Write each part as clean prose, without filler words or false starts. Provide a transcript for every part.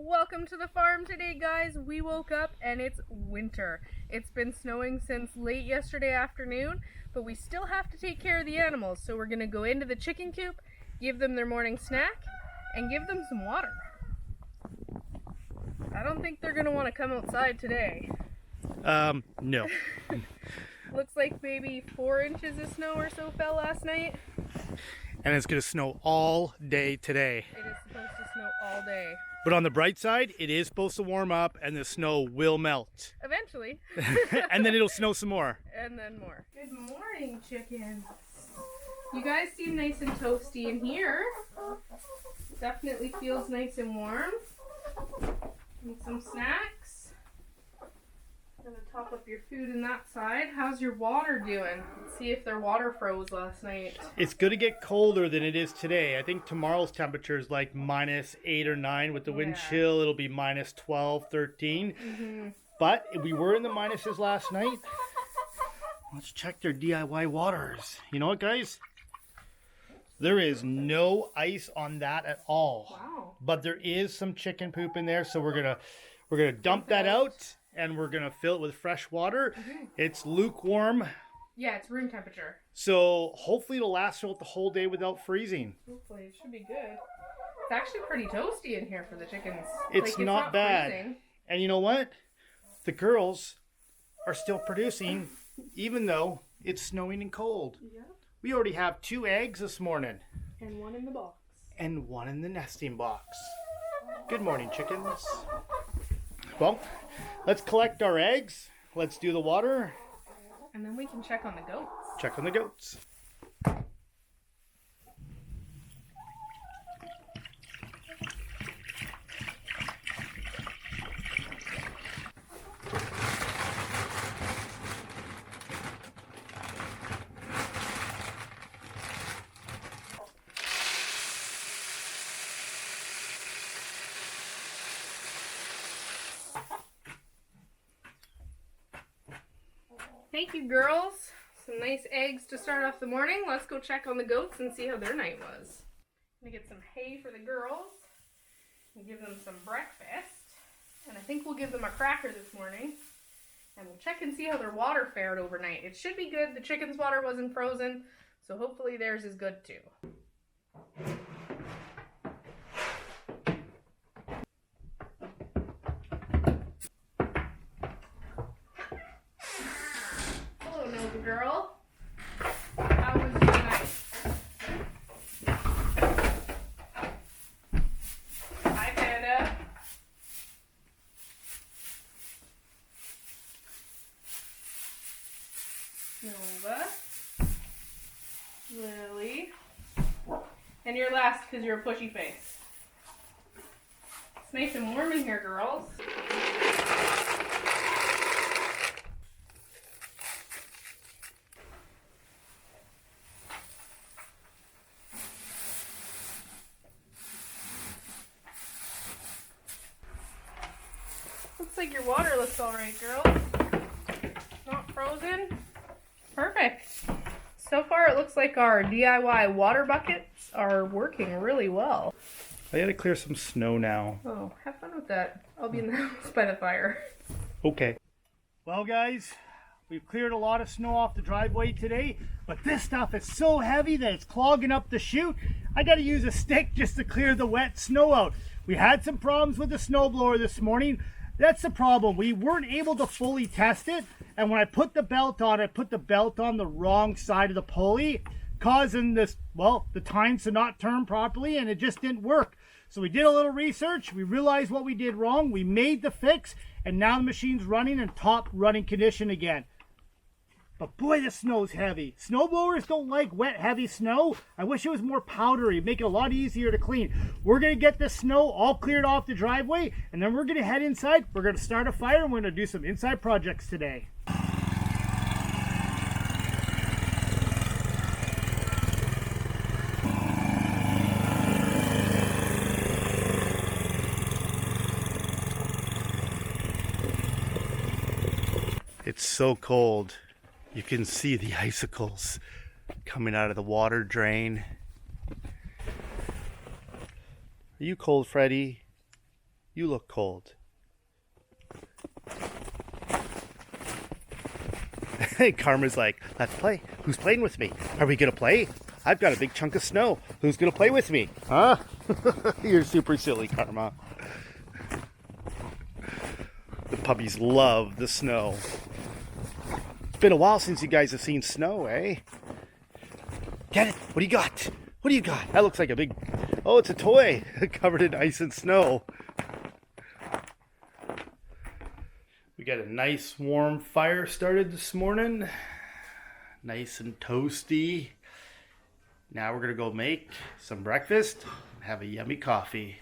Welcome to the farm today, guys. We woke up and it's winter. It's been snowing since late yesterday afternoon, but we still have to take care of the animals. So we're gonna go into the chicken coop, give them their morning snack, and give them some water. I don't think they're gonna want to come outside today. No. Looks like maybe 4 inches of snow or so fell last night. And it's going to snow all day today. It is supposed to snow all day. But on the bright side, it is supposed to warm up and the snow will melt. Eventually. And then it'll snow some more. And then more. Good morning, chickens. You guys seem nice and toasty in here. Definitely feels nice and warm. Need some snacks. Gonna top up your food in that side. How's your water doing? Let's see if their water froze last night. It's going to get colder than it is today. I think tomorrow's temperature is like -8 or 9. With the wind chill, it'll be -12, 13. But we were in the minuses last night. Let's check their DIY waters. You know what, guys? There is no ice on that at all. Wow. But there is some chicken poop in there, so we're gonna dump that out. And we're going to fill it with fresh water. It's lukewarm. Yeah, it's room temperature. So hopefully it'll last throughout the whole day without freezing. Hopefully, it should be good. It's actually pretty toasty in here for the chickens. It's not bad. Freezing. And you know what? The girls are still producing even though it's snowing and cold. Yeah. We already have 2 eggs this morning. And 1 in the box. And 1 in the nesting box. Good morning, chickens. Well, let's collect our eggs. Let's do the water. And then we can check on the goats. Check on the goats. Thank you, girls. Some nice eggs to start off the morning. Let's go check on the goats and see how their night was. I'm gonna get some hay for the girls and give them some breakfast. And I think we'll give them a cracker this morning. And we'll check and see how their water fared overnight. It should be good. The chicken's water wasn't frozen, so hopefully theirs is good too. Girl, how was your night? Hi, Panda. Nova. Lily. And you're last because you're a pushy face. It's nice and warm in here, girls. Looks like your water looks alright, girl. Not frozen. Perfect. So far it looks like our DIY water buckets are working really well. I gotta clear some snow now. Oh, have fun with that. I'll be in the house by the fire. Okay. Well, guys, we've cleared a lot of snow off the driveway today, but this stuff is so heavy that it's clogging up the chute. I gotta use a stick just to clear the wet snow out. We had some problems with the snowblower this morning. That's the problem. We weren't able to fully test it. And when I put the belt on, I put the belt on the wrong side of the pulley, causing this, well, the tines to not turn properly, and it just didn't work. So we did a little research. We realized what we did wrong. We made the fix, and now the machine's running in top running condition again. But boy, this snow's heavy. Snowblowers don't like wet, heavy snow. I wish it was more powdery, make it a lot easier to clean. We're gonna get this snow all cleared off the driveway, and then we're gonna head inside. We're gonna start a fire, and we're gonna do some inside projects today. It's so cold. You can see the icicles coming out of the water drain. Are you cold, Freddy? You look cold. Karma's like, let's play. Who's playing with me? Are we going to play? I've got a big chunk of snow. Who's going to play with me? Huh? You're super silly, Karma. The puppies love the snow. It's been a while since you guys have seen snow, eh? Get it? What do you got? What do you got? That looks like a big... Oh, it's a toy covered in ice and snow. We got a nice warm fire started this morning. Nice and toasty. Now we're going to go make some breakfast and have a yummy coffee.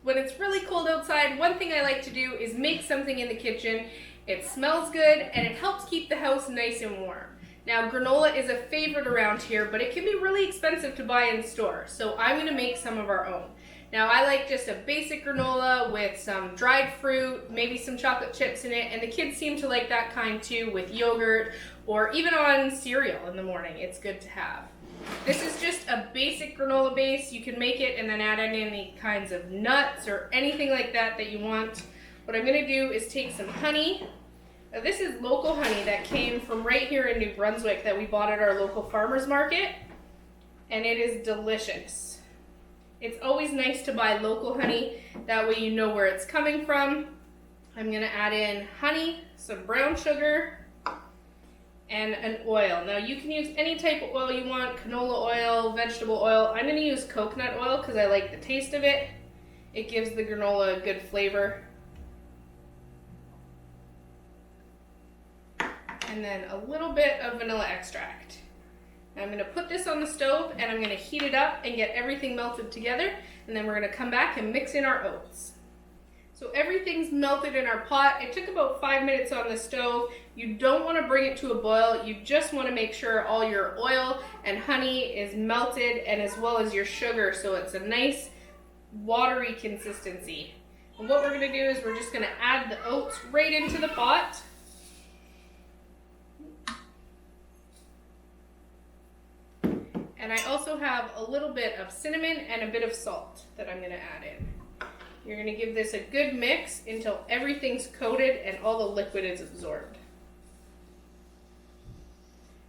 When it's really cold outside, one thing I like to do is make something in the kitchen. It smells good and it helps keep the house nice and warm. Now, granola is a favorite around here, but it can be really expensive to buy in store, so I'm going to make some of our own. Now, I like just a basic granola with some dried fruit, maybe some chocolate chips in it, and the kids seem to like that kind too with yogurt or even on cereal in the morning. It's good to have. This is just a basic granola base. You can make it and then add in any kinds of nuts or anything like that that you want. What I'm going to do is take some honey. Now, this is local honey that came from right here in New Brunswick that we bought at our local farmer's market, and it is delicious. It's always nice to buy local honey, that way you know where it's coming from. I'm going to add in honey, some brown sugar, and an oil. Now you can use any type of oil you want, canola oil, vegetable oil. I'm going to use coconut oil because I like the taste of it. It gives the granola a good flavor. And then a little bit of vanilla extract. Now I'm going to put this on the stove and I'm going to heat it up and get everything melted together, and then we're going to come back and mix in our oats. So everything's melted in our pot. It took about 5 minutes on the stove. You don't want to bring it to a boil. You just want to make sure all your oil and honey is melted, and as well as your sugar, so it's a nice watery consistency. And what we're going to do is we're just going to add the oats right into the pot. And I also have a little bit of cinnamon and a bit of salt that I'm going to add in. You're going to give this a good mix until everything's coated and all the liquid is absorbed.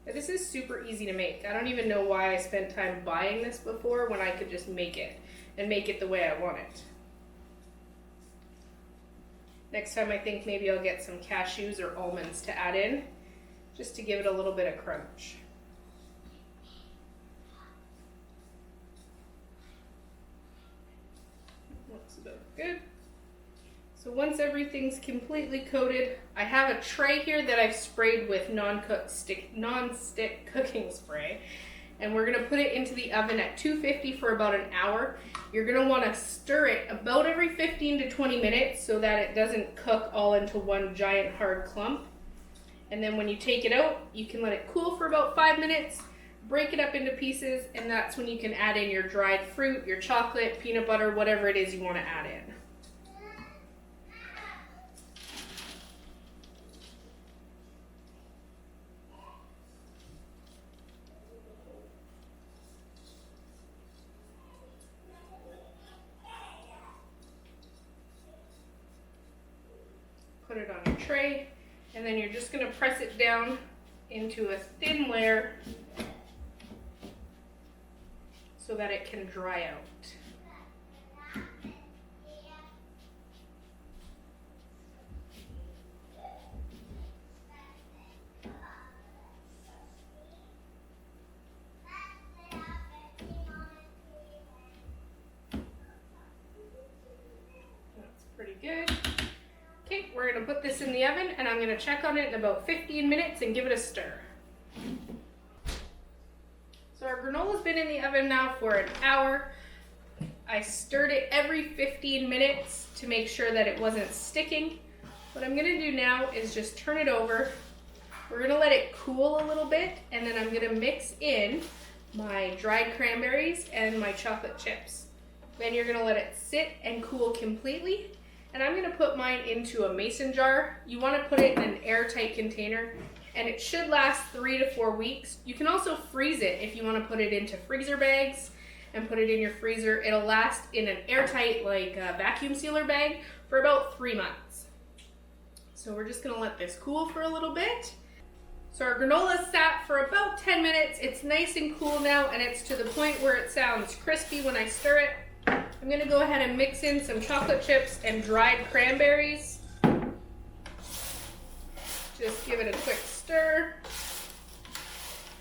Now, this is super easy to make. I don't even know why I spent time buying this before when I could just make it and make it the way I want it. Next time I think maybe I'll get some cashews or almonds to add in just to give it a little bit of crunch. Looks about good. So once everything's completely coated, I have a tray here that I've sprayed with non-stick cooking spray, and we're going to put it into the oven at 250 for about an hour. You're going to want to stir it about every 15 to 20 minutes so that it doesn't cook all into one giant hard clump. And then when you take it out, you can let it cool for about 5 minutes, break it up into pieces, and that's when you can add in your dried fruit, your chocolate, peanut butter, whatever it is you want to add in. Put it on a tray, and then you're just going to press it down into a thin layer so that it can dry out. That's pretty good. Okay, we're going to put this in the oven, and I'm going to check on it in about 15 minutes and give it a stir. So our granola's been in the oven now for an hour. I stirred it every 15 minutes to make sure that it wasn't sticking. What I'm going to do now is just turn it over. We're going to let it cool a little bit, and then I'm going to mix in my dried cranberries and my chocolate chips. Then you're going to let it sit and cool completely. And I'm going to put mine into a mason jar. You want to put it in an airtight container, and it should last 3 to 4 weeks. You can also freeze it if you want to put it into freezer bags. and put it in your freezer. It'll last in an airtight vacuum sealer bag for about 3 months. So we're just gonna let this cool for a little bit. So our granola sat for about 10 minutes. It's nice and cool now, and it's to the point where it sounds crispy when I stir it. I'm gonna go ahead and mix in some chocolate chips and dried cranberries. Just give it a quick stir.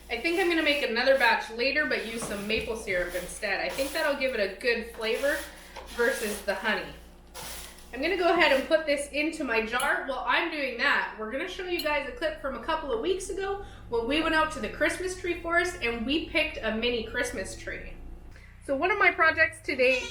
I think I'm gonna make another batch later, but use some maple syrup instead. I think that'll give it a good flavor versus the honey. I'm gonna go ahead and put this into my jar. While I'm doing that, we're gonna show you guys a clip from a couple of weeks ago when we went out to the Christmas tree forest and we picked a mini Christmas tree. So one of my projects today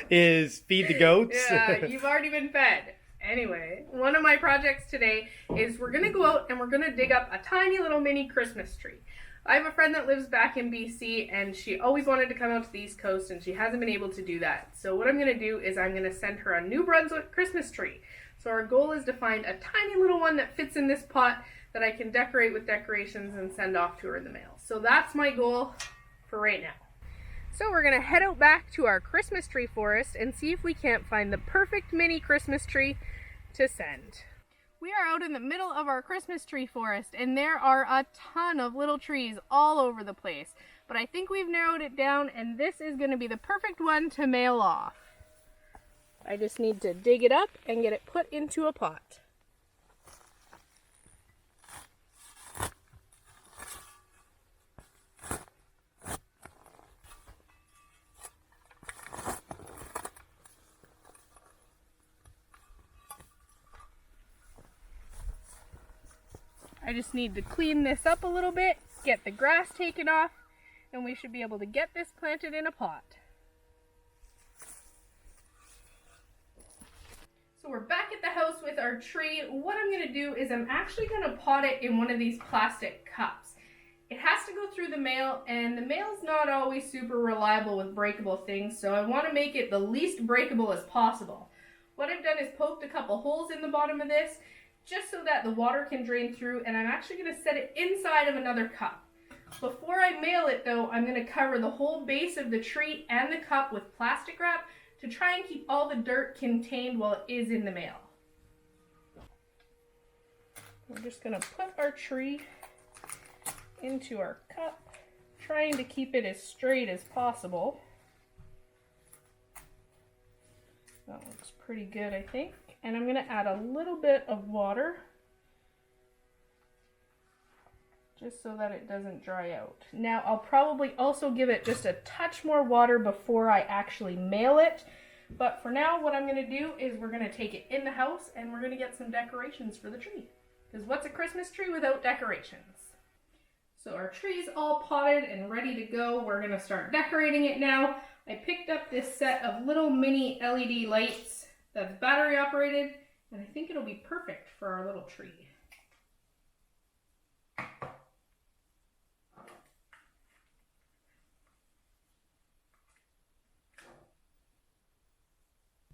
is feed the goats. Yeah, you've already been fed. Anyway, one of my projects today is we're gonna go out and we're gonna dig up a tiny little mini Christmas tree. I have a friend that lives back in BC and she always wanted to come out to the East Coast and she hasn't been able to do that. So what I'm going to do is I'm going to send her a New Brunswick Christmas tree. So our goal is to find a tiny little one that fits in this pot that I can decorate with decorations and send off to her in the mail. So that's my goal for right now. So we're going to head out back to our Christmas tree forest and see if we can't find the perfect mini Christmas tree to send. We are out in the middle of our Christmas tree forest and there are a ton of little trees all over the place. But I think we've narrowed it down and this is going to be the perfect one to mail off. I just need to dig it up and get it put into a pot. I just need to clean this up a little bit, get the grass taken off, and we should be able to get this planted in a pot. So we're back at the house with our tree. What I'm going to do is I'm actually going to pot it in one of these plastic cups. It has to go through the mail, and the mail's not always super reliable with breakable things, so I want to make it the least breakable as possible. What I've done is poked a couple holes in the bottom of this, just so that the water can drain through, and I'm actually going to set it inside of another cup. Before I mail it though, I'm going to cover the whole base of the tree and the cup with plastic wrap to try and keep all the dirt contained while it is in the mail. We're just going to put our tree into our cup, trying to keep it as straight as possible. That looks pretty good, I think. And I'm going to add a little bit of water just so that it doesn't dry out. Now I'll probably also give it just a touch more water before I actually mail it. But for now, what I'm going to do is we're going to take it in the house and we're going to get some decorations for the tree. Because what's a Christmas tree without decorations? So our tree's all potted and ready to go. We're going to start decorating it now. I picked up this set of little mini LED lights that's battery operated, and I think it'll be perfect for our little tree. I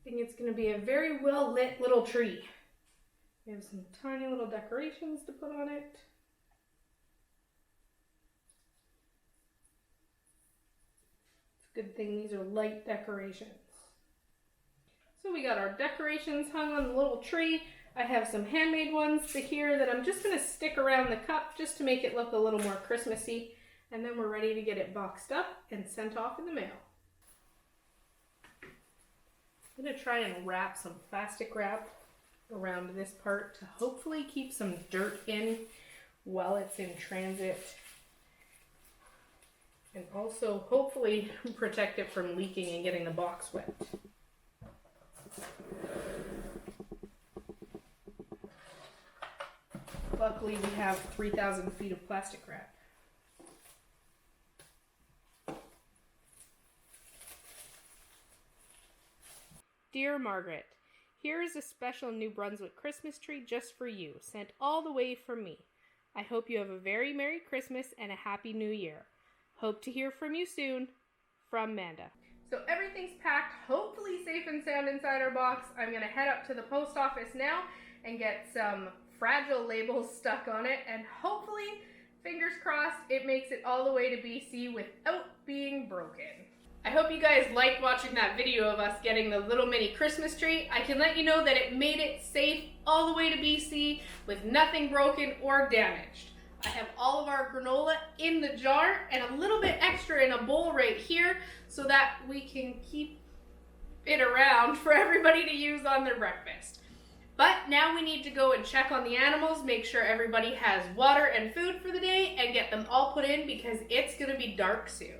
think it's going to be a very well lit little tree. We have some tiny little decorations to put on it. It's a good thing these are light decorations. So we got our decorations hung on the little tree. I have some handmade ones to here that I'm just going to stick around the cup just to make it look a little more Christmassy. And then we're ready to get it boxed up and sent off in the mail. I'm going to try and wrap some plastic wrap around this part to hopefully keep some dirt in while it's in transit. And also hopefully protect it from leaking and getting the box wet. Luckily, we have 3,000 feet of plastic wrap. Dear Margaret, here is a special New Brunswick Christmas tree just for you, sent all the way from me. I hope you have a very Merry Christmas and a Happy New Year. Hope to hear from you soon. From Manda. So everything's packed, hopefully safe and sound inside our box. I'm going to head up to the post office now and get some fragile labels stuck on it and hopefully Fingers crossed it makes it all the way to BC without being broken. I hope you guys liked watching that video of us getting the little mini Christmas tree. I can let you know that it made it safe all the way to BC with nothing broken or damaged. I have all of our granola in the jar and a little bit extra in a bowl right here so that we can keep it around for everybody to use on their breakfast. But now we need to go and check on the animals, make sure everybody has water and food for the day, and get them all put in because it's going to be dark soon.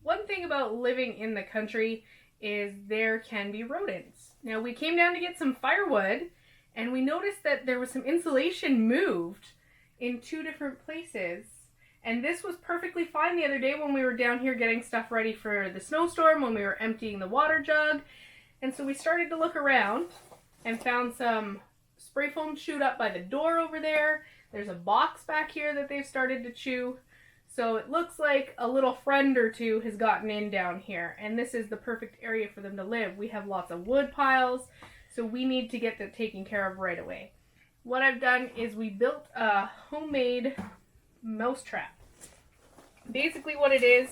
One thing about living in the country is there can be rodents. Now we came down to get some firewood and we noticed that there was some insulation moved in 2 different places. And this was perfectly fine the other day when we were down here getting stuff ready for the snowstorm, when we were emptying the water jug. And so we started to look around and found some spray foam chewed up by the door over there. There's a box back here that they've started to chew. So it looks like a little friend or two has gotten in down here, and this is the perfect area for them to live. We have lots of wood piles, so we need to get that taken care of right away. What I've done is we built a homemade mouse trap. Basically what it is,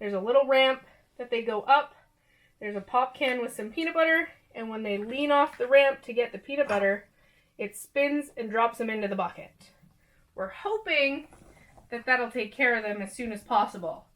there's a little ramp that they go up, there's a pop can with some peanut butter, and when they lean off the ramp to get the peanut butter, it spins and drops them into the bucket. We're hoping that'll take care of them as soon as possible.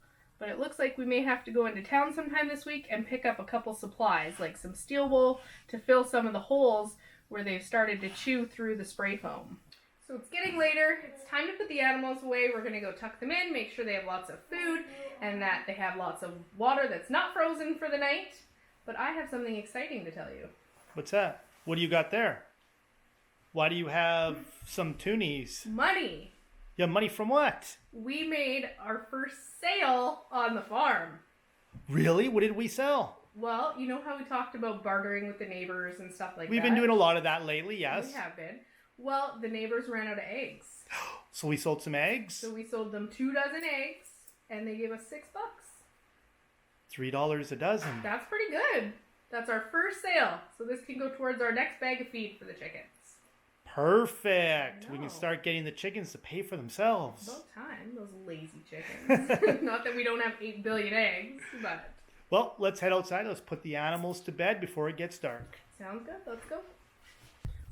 But it looks like we may have to go into town sometime this week and pick up a couple supplies, like some steel wool to fill some of the holes where they've started to chew through the spray foam. So it's getting later. It's time to put the animals away. We're going to go tuck them in, make sure they have lots of food and that they have lots of water that's not frozen for the night. But I have something exciting to tell you. What's that? What do you got there? Why do you have some toonies? Money. You have money from what? We made our first sale on the farm. Really? What did we sell? Well, you know how we talked about bartering with the neighbors and stuff like that? We've been doing a lot of that lately, yes. We have been. Well, the neighbors ran out of eggs. So we sold some eggs? So we sold them 2 dozen eggs, and they gave us $6. $3 a dozen. That's pretty good. That's our first sale. So this can go towards our next bag of feed for the chickens. Perfect. We can start getting the chickens to pay for themselves. About time, those lazy chickens. Not that we don't have 8 billion eggs, but... Well, let's head outside. Let's put the animals to bed before it gets dark. Sounds good. Let's go.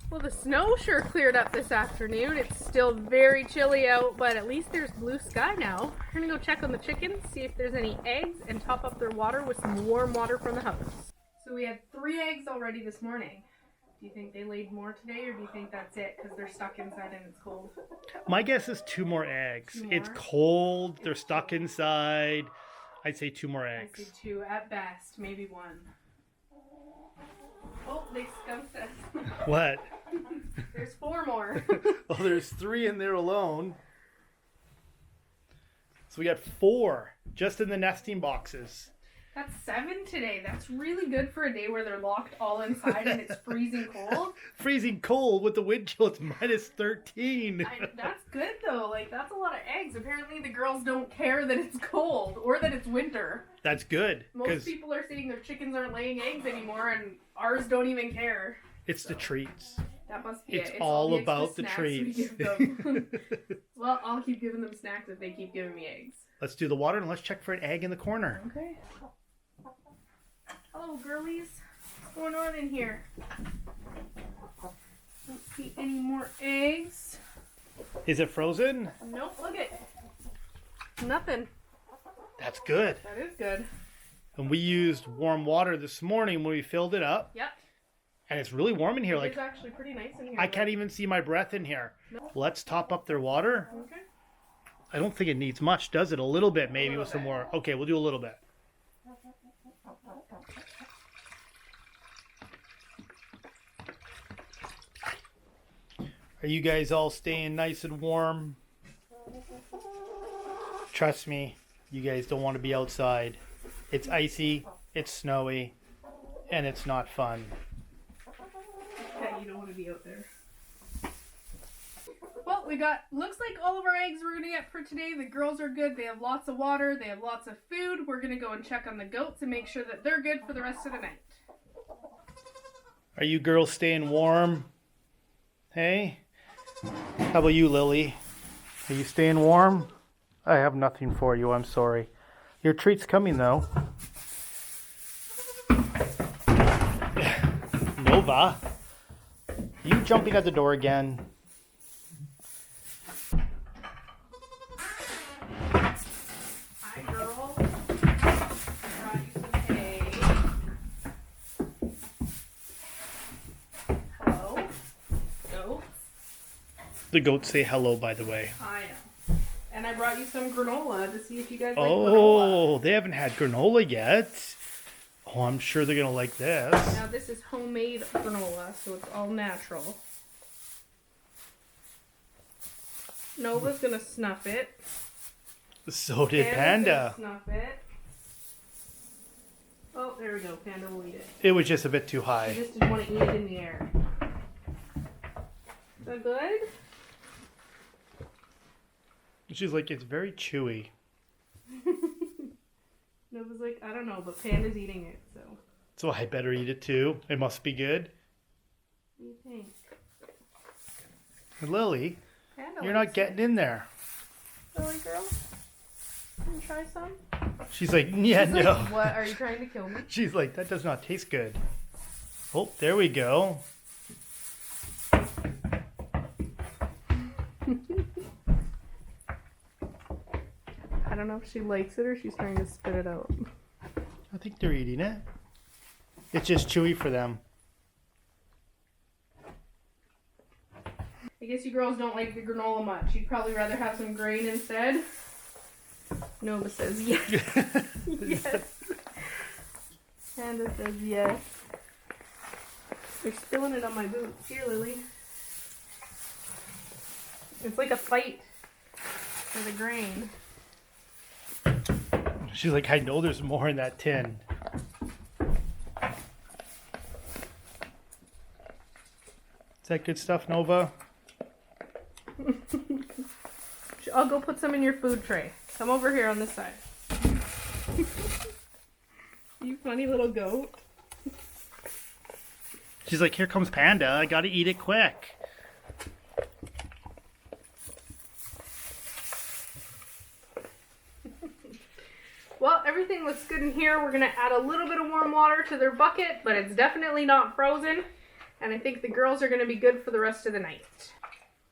Well, the snow sure cleared up this afternoon. It's still very chilly out, but at least there's blue sky now. We're going to go check on the chickens, see if there's any eggs, and top up their water with some warm water from the house. So we had 3 eggs already this morning. Do you think they laid more today, or do you think that's it because they're stuck inside and it's cold? My guess is 2 more eggs. 2 more? It's cold. They're stuck inside. I'd say 2 more eggs. I say 2 at best, maybe 1. Oh, they skunked us. What? There's 4 more. Well, there's 3 in there alone. So we got 4 just in the nesting boxes. That's 7 today. That's really good for a day where they're locked all inside and it's freezing cold. Freezing cold with the wind chill. It's minus 13. That's good though. Like, that's a lot of eggs. Apparently the girls don't care that it's cold or that it's winter. That's good. Most people are saying their chickens aren't laying eggs anymore and ours don't even care. It's the treats. That must be it's it. It's all the about the snacks we treats. give them. Well, I'll keep giving them snacks if they keep giving me eggs. Let's do the water and let's check for an egg in the corner. Okay. Hello, girlies. What's going on in here? Don't see any more eggs. Is it frozen? Nope, look it. Nothing. That's good. That is good. And we used warm water this morning when we filled it up. Yep. And it's really warm in here. It's actually pretty nice in here. I can't even see my breath in here. No. Let's top up their water. Okay. I don't think it needs much, does it? A little bit, maybe, with some more. Okay, we'll do a little bit. Are you guys all staying nice and warm? Trust me, you guys don't want to be outside. It's icy, it's snowy, and it's not fun. Yeah, you don't want to be out there. Well, we got, looks like all of our eggs we're going to get for today. The girls are good. They have lots of water. They have lots of food. We're going to go and check on the goats and make sure that they're good for the rest of the night. Are you girls staying warm? Hey? How about you, Lily? Are you staying warm? I have nothing for you, I'm sorry. Your treat's coming though. Nova, you jumping at the door again? Hi, girl. I brought you some hay. Hello, goats. The goats say hello, by the way. I know. And I brought you some granola to see if you guys like Oh, granola. they haven't had granola yet. Oh, I'm sure they're gonna like this. Now this is homemade granola, so it's all natural. Nova's gonna snuff it. So did Panda's Panda. gonna snuff it. Oh, there we go. Panda will eat it. It was just a bit too I high. just didn't want to eat it in the air. Is that good? She's like, it's very chewy. Nova's like, I don't know, but Panda's eating it, so. So I better eat it too. It must be good. What do you think? Lily, Panda you're likes not getting in there. it. Really, girl? Can you try some? She's like, yeah, She's no. like, what? Are you trying to kill me? She's like, that does not taste good. Oh, there we go. I don't know if she likes it or she's trying to spit it out. I think they're eating it. It's just chewy for them. I guess you girls don't like the granola much. You'd probably rather have some grain instead. Nova says yes. Yes. Panda says yes. They're spilling it on my boots. Here, Lily. It's like a fight for the grain. She's like, I know there's more in that tin. Is that good stuff, Nova? I'll go put some in your food tray. Come over here on this side. You funny little goat. She's like, here comes Panda. I gotta eat it quick. Well, everything looks good in here. We're going to add a little bit of warm water to their bucket, but it's definitely not frozen. And I think the girls are going to be good for the rest of the night.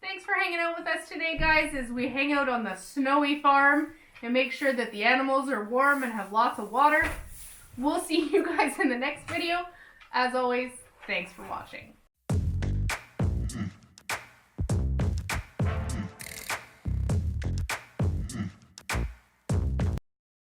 Thanks for hanging out with us today, guys, as we hang out on the snowy farm and make sure that the animals are warm and have lots of water. We'll see you guys in the next video. As always, thanks for watching.